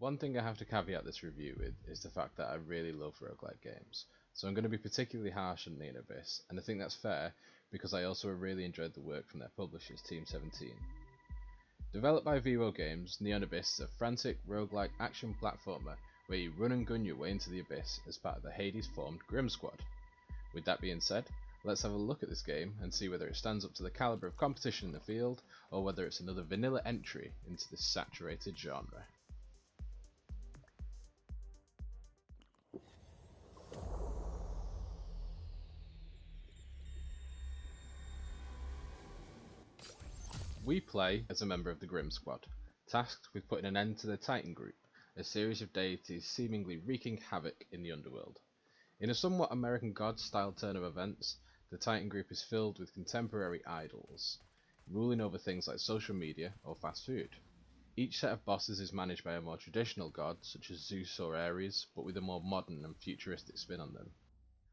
One thing I have to caveat this review with is the fact that I really love roguelike games, so I'm going to be particularly harsh on Neon Abyss, and I think that's fair because I also really enjoyed the work from their publishers, Team 17. Developed by Veewo Games, Neon Abyss is a frantic roguelike action platformer where you run and gun your way into the abyss as part of the Hades formed Grim Squad. With that being said, let's have a look at this game and see whether it stands up to the calibre of competition in the field or whether it's another vanilla entry into this saturated genre. We play as a member of the Grim Squad, tasked with putting an end to the Titan Group, a series of deities seemingly wreaking havoc in the underworld. In a somewhat American God-style turn of events, the Titan Group is filled with contemporary idols, ruling over things like social media or fast food. Each set of bosses is managed by a more traditional god, such as Zeus or Ares, but with a more modern and futuristic spin on them.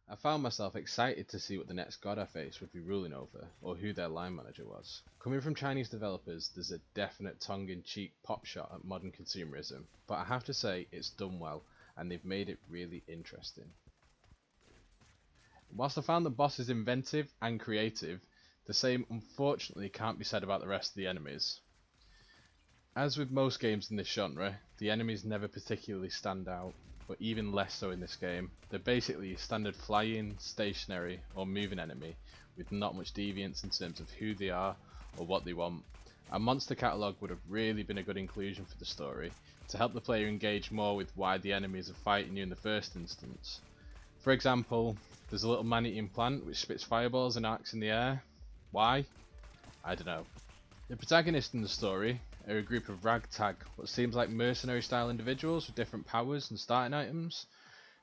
I found myself excited to see what the next god I faced would be ruling over, or who their line manager was. Coming from Chinese developers, there's a definite tongue-in-cheek pop shot at modern consumerism, but I have to say it's done well, and they've made it really interesting. Whilst I found the bosses inventive and creative, the same unfortunately can't be said about the rest of the enemies. As with most games in this genre, the enemies never particularly stand out, but even less so in this game. They're basically a standard flying, stationary or moving enemy with not much deviance in terms of who they are or what they want. A monster catalogue would have really been a good inclusion for the story to help the player engage more with why the enemies are fighting you in the first instance. For example, there's a little man-eating plant which spits fireballs and arcs in the air. Why? I don't know. The protagonists in the story are a group of ragtag, what seems like mercenary style individuals with different powers and starting items.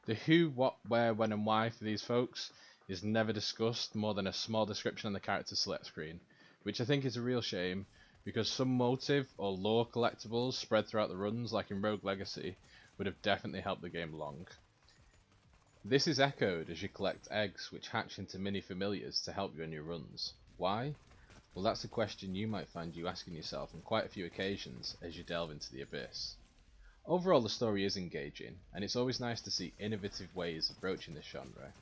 The who, what, where, when and why for these folks is never discussed more than a small description on the character select screen, which I think is a real shame because some motive or lore collectibles spread throughout the runs like in Rogue Legacy would have definitely helped the game along. This is echoed as you collect eggs which hatch into mini familiars to help you in your runs. Why? Well, that's a question you might find you asking yourself on quite a few occasions as you delve into the abyss. Overall, the story is engaging, and it's always nice to see innovative ways of approaching this genre.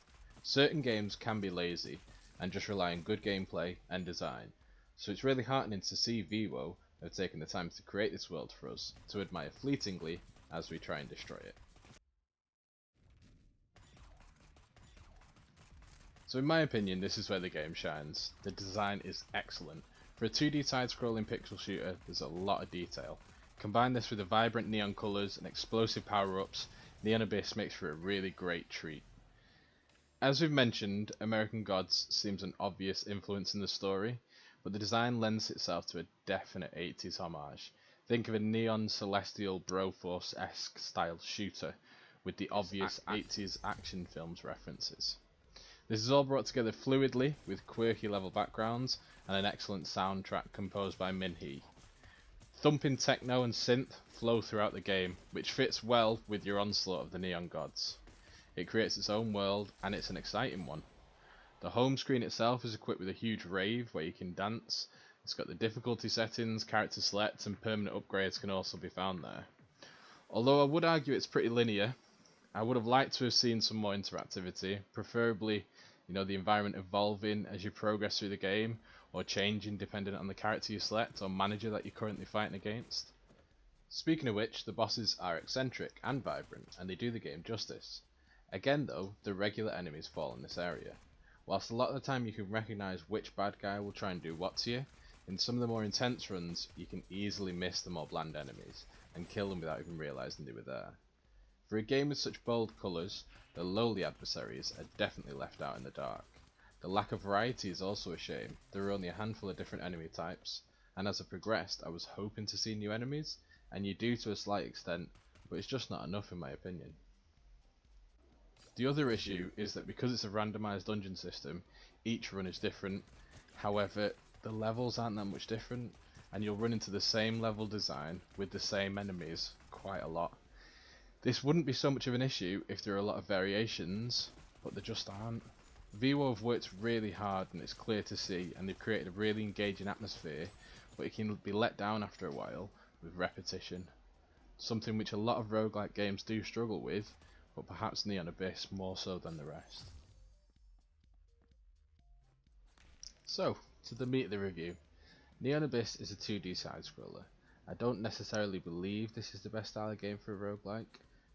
Certain games can be lazy and just rely on good gameplay and design, so it's really heartening to see Veewo have taken the time to create this world for us to admire fleetingly as we try and destroy it. So in my opinion, this is where the game shines. The design is excellent. For a 2D side-scrolling pixel shooter, there's a lot of detail. Combine this with the vibrant neon colours and explosive power-ups, Neon Abyss makes for a really great treat. As we've mentioned, American Gods seems an obvious influence in the story, but the design lends itself to a definite 80s homage. Think of a neon celestial Broforce-esque style shooter with the obvious 80s action films references. This is all brought together fluidly with quirky level backgrounds and an excellent soundtrack composed by Min-hee. Thumping techno and synth flow throughout the game, which fits well with your onslaught of the Neon Gods. It creates its own world and it's an exciting one. The home screen itself is equipped with a huge rave where you can dance. It's got the difficulty settings, character select and permanent upgrades can also be found there. Although I would argue it's pretty linear, I would have liked to have seen some more interactivity, preferably the environment evolving as you progress through the game, or changing depending on the character you select or manager that you're currently fighting against. Speaking of which, the bosses are eccentric and vibrant, and they do the game justice. Again though, the regular enemies fall in this area. Whilst a lot of the time you can recognise which bad guy will try and do what to you, in some of the more intense runs you can easily miss the more bland enemies, and kill them without even realising they were there. For a game with such bold colours, the lowly adversaries are definitely left out in the dark. The lack of variety is also a shame. There are only a handful of different enemy types, and as I progressed I was hoping to see new enemies, and you do to a slight extent, but it's just not enough in my opinion. The other issue is that because it's a randomised dungeon system, each run is different. However, the levels aren't that much different, and you'll run into the same level design with the same enemies quite a lot. This wouldn't be so much of an issue if there are a lot of variations, but there just aren't. Veewo have worked really hard and it's clear to see, and they've created a really engaging atmosphere, but it can be let down after a while with repetition. something which a lot of roguelike games do struggle with, but perhaps Neon Abyss more so than the rest. So, to the meat of the review. Neon Abyss is a 2D side-scroller. I don't necessarily believe this is the best style of game for a roguelike.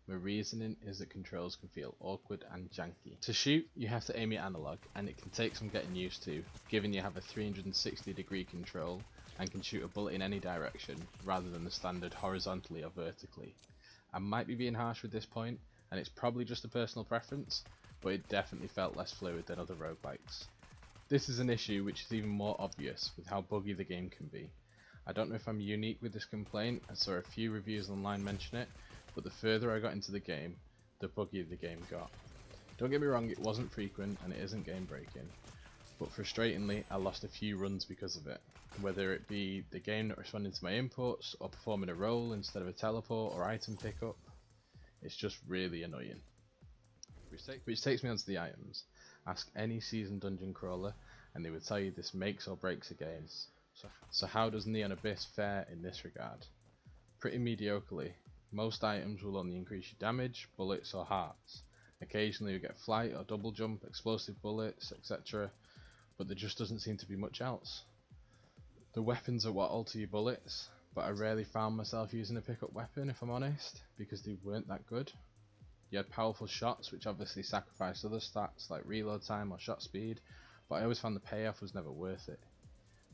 My reasoning is that controls can feel awkward and janky. To shoot, you have to aim your analog, and it can take some getting used to, given you have a 360-degree control and can shoot a bullet in any direction, rather than the standard horizontally or vertically. I might be being harsh with this point, and it's probably just a personal preference, but it definitely felt less fluid than other roguelikes. This is an issue which is even more obvious with how buggy the game can be. I don't know if I'm unique with this complaint, I saw a few reviews online mention it, but the further I got into the game, the buggier the game got. Don't get me wrong, it wasn't frequent and it isn't game breaking, but frustratingly I lost a few runs because of it, whether it be the game not responding to my inputs or performing a role instead of a teleport or item pickup. It's just really annoying. Which takes me onto the items. Ask any seasoned dungeon crawler and they would tell you this makes or breaks a game. So how does Neon Abyss fare in this regard? Pretty mediocrely. Most items will only increase your damage, bullets or hearts. Occasionally you get flight or double jump, explosive bullets, etc. But there just doesn't seem to be much else. The weapons are what alter your bullets, but I rarely found myself using a pickup weapon if I'm honest, because they weren't that good. You had powerful shots which obviously sacrificed other stats like reload time or shot speed, but I always found the payoff was never worth it.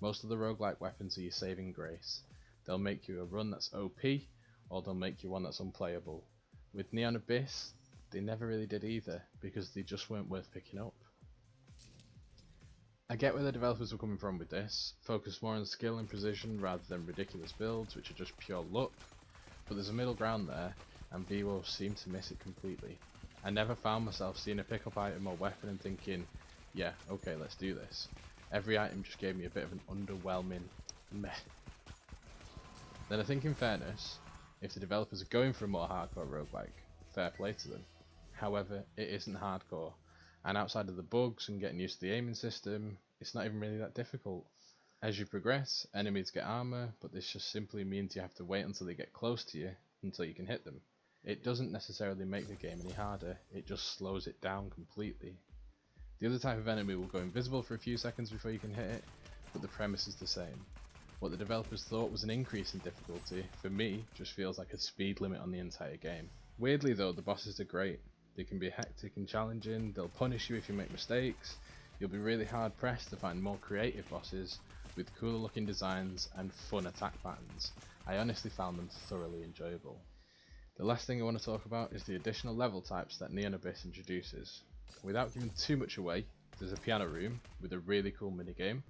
Most of the roguelike weapons are your saving grace. They'll make you a run that's OP, or they'll make you one that's unplayable. With Neon Abyss, they never really did either, because they just weren't worth picking up. I get where the developers were coming from with this, focus more on skill and precision rather than ridiculous builds which are just pure luck, but there's a middle ground there, and Veewo seemed to miss it completely. I never found myself seeing a pickup item or weapon and thinking, yeah, okay, let's do this. Every item just gave me a bit of an underwhelming meh. Then I think in fairness, if the developers are going for a more hardcore roguelike, fair play to them. However, it isn't hardcore, and outside of the bugs and getting used to the aiming system, it's not even really that difficult. As you progress, enemies get armor, but this just simply means you have to wait until they get close to you until you can hit them. It doesn't necessarily make the game any harder, it just slows it down completely. The other type of enemy will go invisible for a few seconds before you can hit it, but the premise is the same. What the developers thought was an increase in difficulty, for me, just feels like a speed limit on the entire game. Weirdly though, the bosses are great. They can be hectic and challenging, they'll punish you if you make mistakes, you'll be really hard pressed to find more creative bosses with cooler looking designs and fun attack patterns. I honestly found them thoroughly enjoyable. The last thing I want to talk about is the additional level types that Neon Abyss introduces. Without giving too much away, there's a piano room with a really cool minigame,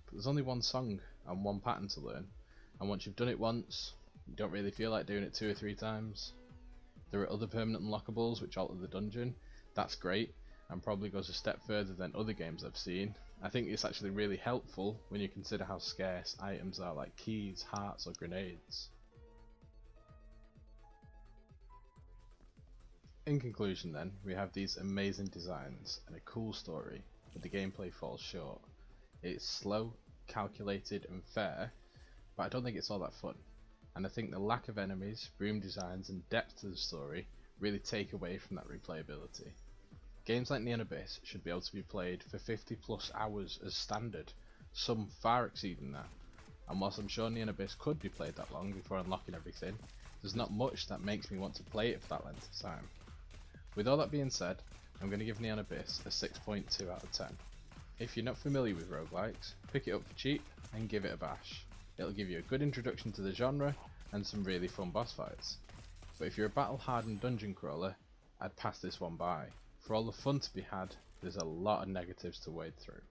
but there's only one song and one pattern to learn, and once you've done it once, you don't really feel like doing it 2 or 3 times. There are other permanent unlockables which alter the dungeon, that's great, and probably goes a step further than other games I've seen. I think it's actually really helpful when you consider how scarce items are like keys, hearts or grenades. In conclusion then, we have these amazing designs and a cool story, but the gameplay falls short. It's slow, calculated and fair, but I don't think it's all that fun, and I think the lack of enemies, room designs and depth to the story really take away from that replayability. Games like Neon Abyss should be able to be played for 50 plus hours as standard, some far exceeding that, and whilst I'm sure Neon Abyss could be played that long before unlocking everything, there's not much that makes me want to play it for that length of time. With all that being said, I'm going to give Neon Abyss a 6.2 out of 10. If you're not familiar with roguelikes, pick it up for cheap and give it a bash. It'll give you a good introduction to the genre and some really fun boss fights. But if you're a battle hardened dungeon crawler, I'd pass this one by. For all the fun to be had, there's a lot of negatives to wade through.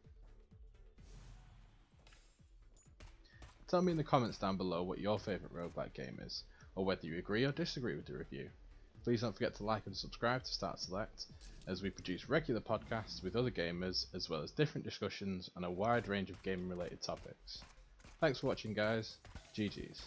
Tell me in the comments down below what your favourite roguelike game is, or whether you agree or disagree with the review. Please don't forget to like and subscribe to Start Select, as we produce regular podcasts with other gamers, as well as different discussions on a wide range of gaming related topics. Thanks for watching guys, GG's.